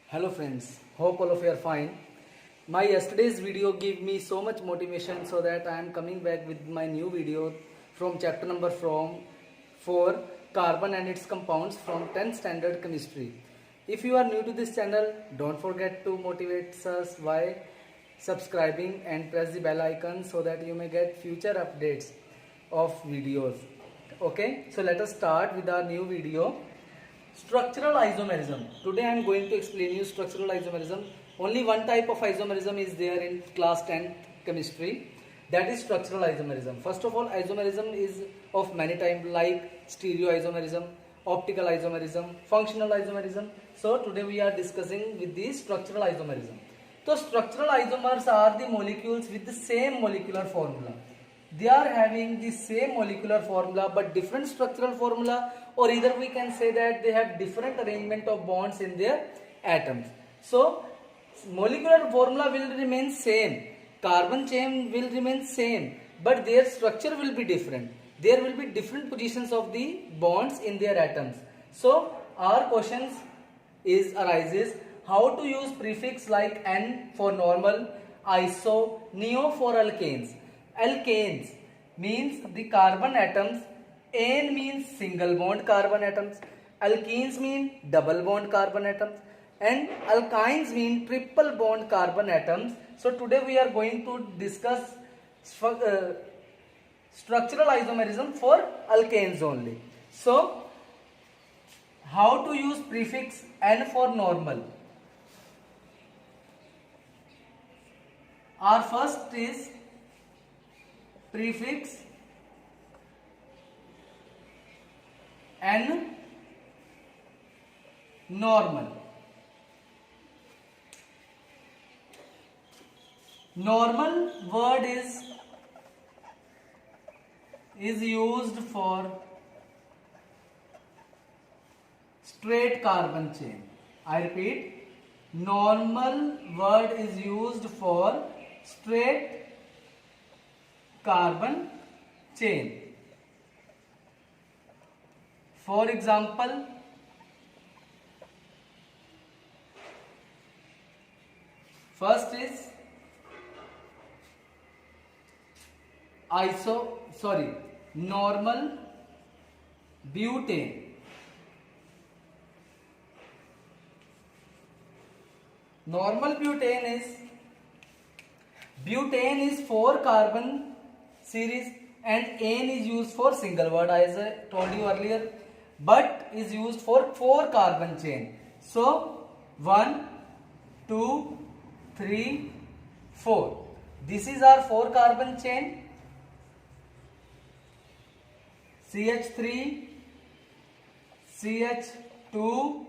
Hello friends, hope all of you are fine. My yesterday's video gave me so much motivation so that I am coming back with my new video from chapter number from 4 carbon and its compounds from 10th standard chemistry. If you are new to this channel, don't forget to motivate us by subscribing and press the bell icon so that you may get future updates of videos. Okay, so let us start with our new video. Structural isomerism. Today I am going to explain you structural isomerism. Only one type of isomerism is there in class 10 chemistry, that is structural isomerism. First of all, isomerism is of many types like stereoisomerism, optical isomerism, functional isomerism. So today we are discussing with the structural isomerism. So structural isomers are the molecules with the same molecular formula. They are having the same molecular formula but different structural formula, or either we can say that they have different arrangement of bonds in their atoms. So molecular formula will remain same, carbon chain will remain same, but their structure will be different. There will be different positions of the bonds in their atoms. So our questions arises how to use prefix like N for normal, iso, neo for alkanes. Alkanes means the carbon atoms, N means single bond carbon atoms, alkenes mean double bond carbon atoms, and alkynes mean triple bond carbon atoms. So today we are going to discuss structural isomerism for alkanes only. So how to use prefix N for normal? Our first is prefix N normal. Normal word is used for straight carbon chain. I repeat, normal word is used for straight carbon chain. For example, first is normal butane. Normal butane is 4 carbon series and N is used for single word as I told you earlier, but is used for 4 carbon chain. So 1, 2, 3, 4. This is our 4 carbon chain. CH3, CH2,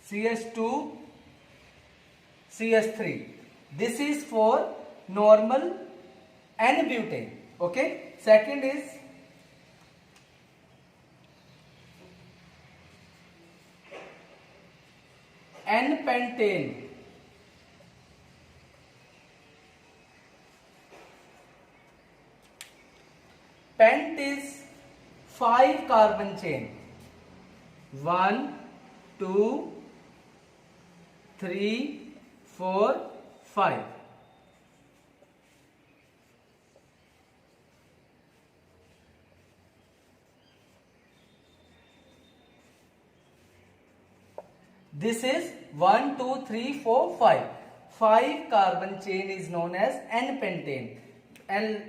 CH2, CH3. This is for normal N-butane. Okay. Second is N-pentane. Pent is 5 carbon chain. 1, 2, 3, 4, 5. This is 1, 2, 3, 4, 5. 5 carbon chain is known as N-pentane. And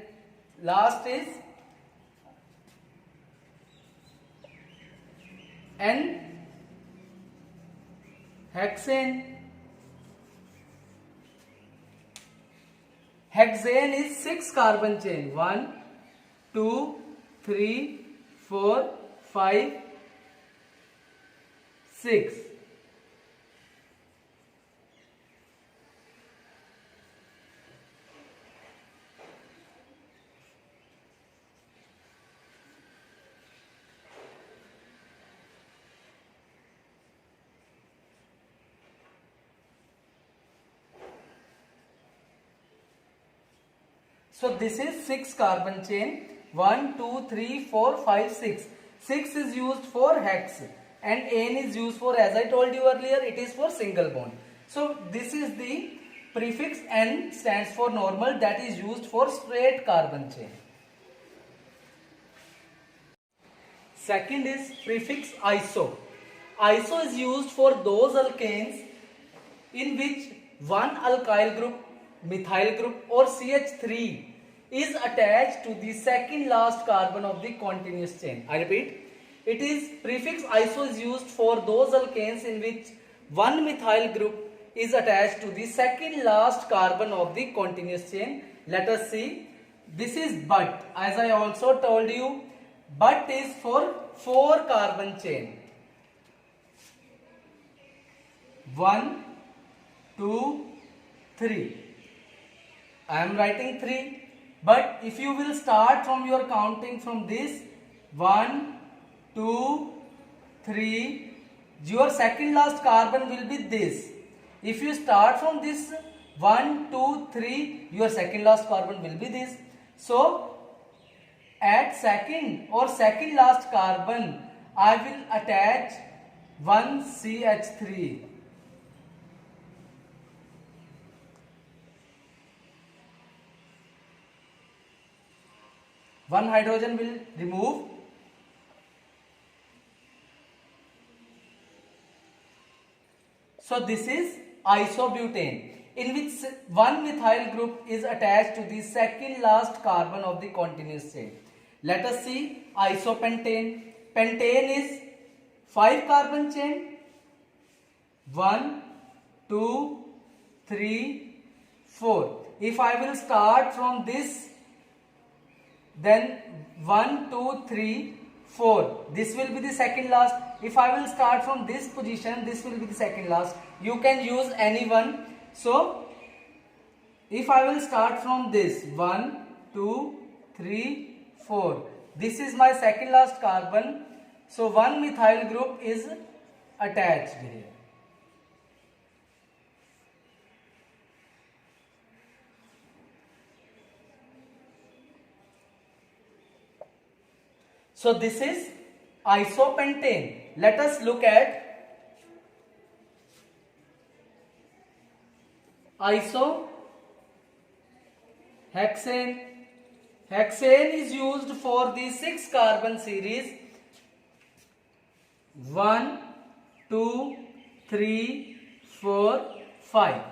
last is N-hexane. Hexane is 6 carbon chain. 1, 2, 3, 4, 5, 6. So this is 6 carbon chain. 1, 2, 3, 4, 5, 6. 6 is used for hex. and N is used for, as I told you earlier, it is for single bond. So this is the prefix N stands for normal, that is used for straight carbon chain. Second is prefix iso. Iso is used for those alkanes in which one alkyl group, methyl group or CH3 is attached to the second last carbon of the continuous chain. I repeat, it is prefix iso is used for those alkanes in which one methyl group is attached to the second last carbon of the continuous chain. Let us see. This is but. As I also told you, but is for 4 carbon chain. 1, 2, 3. I am writing 3. But if you will start from your counting from this 1, 2, 3, your second last carbon will be this. If you start from this 1, 2, 3, your second last carbon will be this. So at second or second last carbon, I will attach one CH3. One hydrogen will remove. So this is isobutane, in which one methyl group is attached to the second last carbon of the continuous chain. Let us see isopentane. Pentane is 5 carbon chain. 1, 2, 3, 4. If I will start from this, then 1, 2, 3, 4. This will be the second last. If I will start from this position, this will be the second last. You can use any one. So if I will start from this 1, 2, 3, 4. This is my second last carbon. So one methyl group is attached here. So this is isopentane. Let us look at isohexane. Hexane is used for the 6 carbon series 1, 2, 3, 4, 5.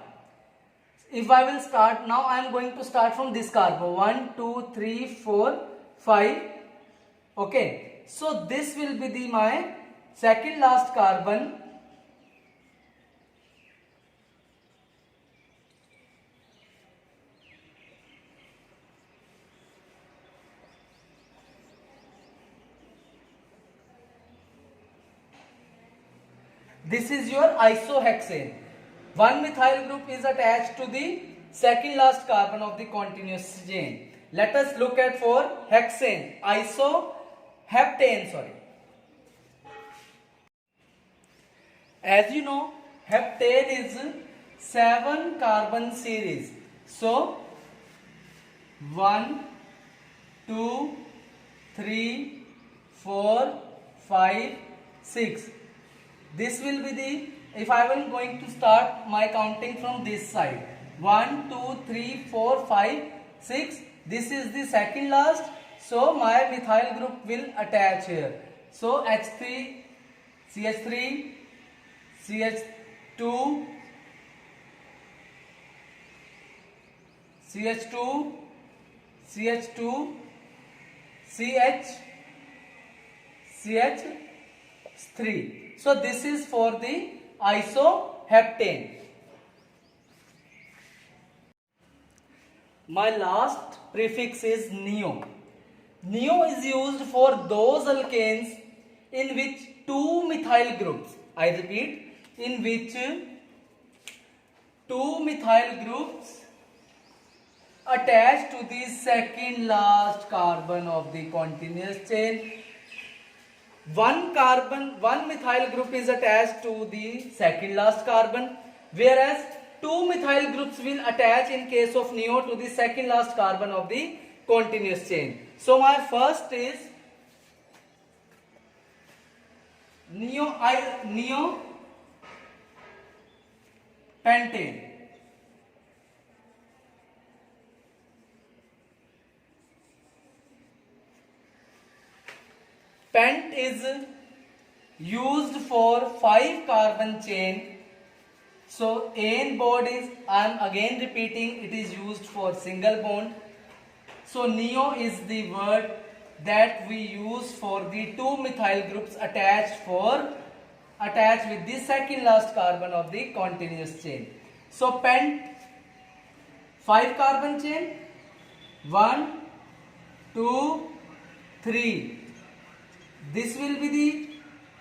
If I will start now, I am going to start from this carbon 1, 2, 3, 4, 5. Okay, so this will be my second last carbon. This is your isohexane. One methyl group is attached to the second last carbon of the continuous chain. Let us look at for hexane. Heptane, sorry. As you know, heptane is 7 carbon series. So 1, 2, 3, 4, 5, 6. This will be the, if I am going to start my counting from this side, 1, 2, 3, 4, 5, 6. This is the second last. So my methyl group will attach here. So H3, CH3, CH2, CH2, CH2, CH, CH3. So this is for the isoheptane. My last prefix is neo. Neo is used for those alkanes in which 2 methyl groups, I repeat, in which 2 methyl groups attached to the second last carbon of the continuous chain. One methyl group is attached to the second last carbon, whereas 2 methyl groups will attach in case of neo to the second last carbon of the continuous chain. So my first is neopentane. Pent is used for 5 carbon chain. So AN bond is, I am again repeating, it is used for single bond. So neo is the word that we use for the 2 methyl groups attached with the second last carbon of the continuous chain. So pent 5 carbon chain, 1, 2, 3. This will be the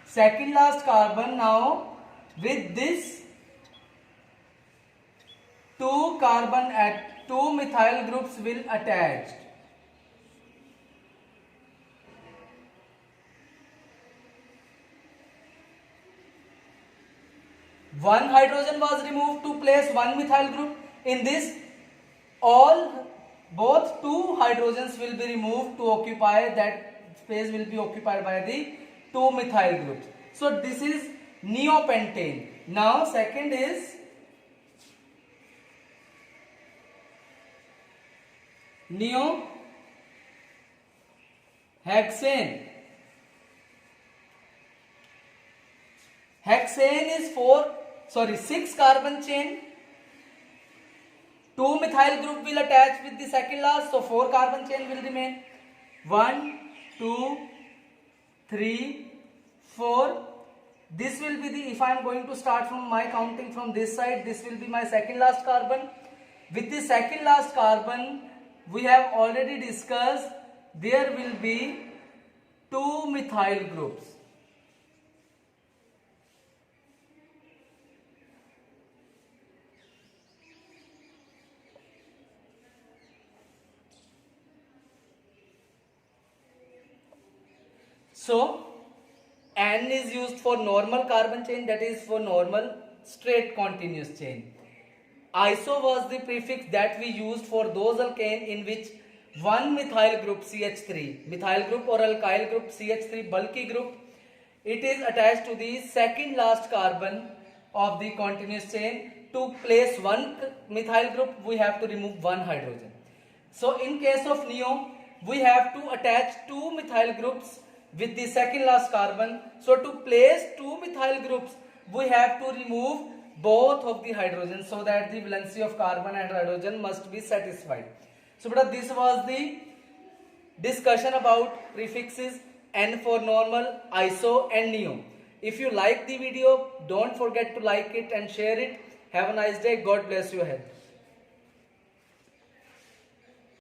second last carbon. Now with this 2 carbon at 2 methyl groups will attach. One hydrogen was removed to place one methyl group. In this, both 2 hydrogens will be removed to occupy that space will be occupied by the 2 methyl groups. So this is neopentane. Now second is neohexane. Hexane is 6 carbon chain. 2 methyl group will attach with the second last, so 4 carbon chain will remain. 1, 2, 3, 4. This will be the, if I am going to start from my counting from this side, this will be my second last carbon. With the second last carbon, we have already discussed, there will be 2 methyl groups. So N is used for normal carbon chain, that is for normal straight continuous chain. Iso was the prefix that we used for those alkane in which one methyl group CH3, methyl group or alkyl group CH3 bulky group, it is attached to the second last carbon of the continuous chain. To place one methyl group, we have to remove one hydrogen. So in case of neo, we have to attach 2 methyl groups with the second last carbon. So to place 2 methyl groups, we have to remove both of the hydrogens so that the valency of carbon and hydrogen must be satisfied. So this was the discussion about prefixes N for normal, iso and neo. If you like the video, don't forget to like it and share it. Have a nice day. God bless you ahead.